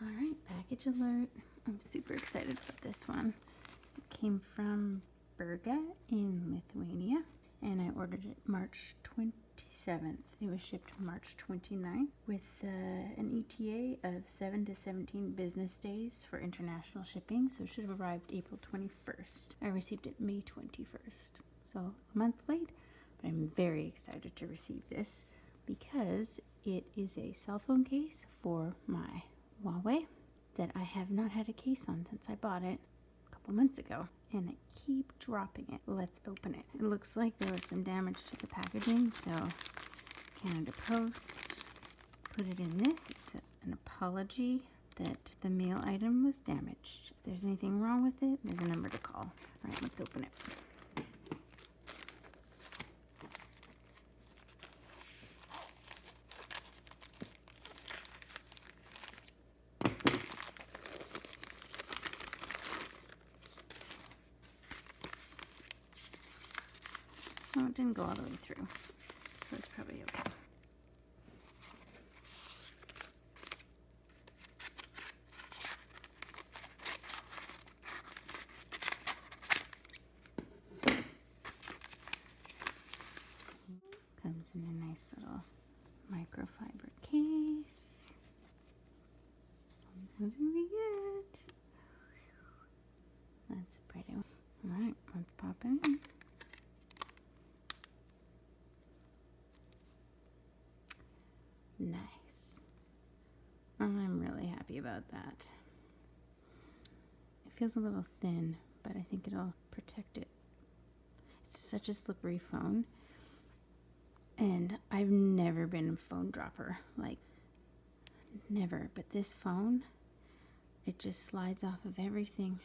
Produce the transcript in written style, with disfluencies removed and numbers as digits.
All right, package alert. I'm super excited about this one. It came from Burga in Lithuania, and I ordered it March 27th. It was shipped March 29th with an ETA of 7 to 17 business days for international shipping, so it should have arrived April 21st. I received it May 21st, so a month late, but I'm very excited to receive this because it is a cell phone case for my huawei that I have not had a case on since I bought it a couple months ago, and I keep dropping it. Let's open it. It looks like there was some damage to the packaging, so Canada Post put it in this. It's an apology that the mail item was damaged. If there's anything wrong with it, there's a number to call. All right, let's open it. Oh, it didn't go all the way through, so it's probably okay. Comes in a nice little microfiber case. What did we get? That's a pretty one. All right, let's pop it in. Nice. I'm really happy about that. It feels a little thin, but I think it'll protect it. It's such a slippery phone, and I've never been a phone dropper, like never, but this phone, it just slides off of everything.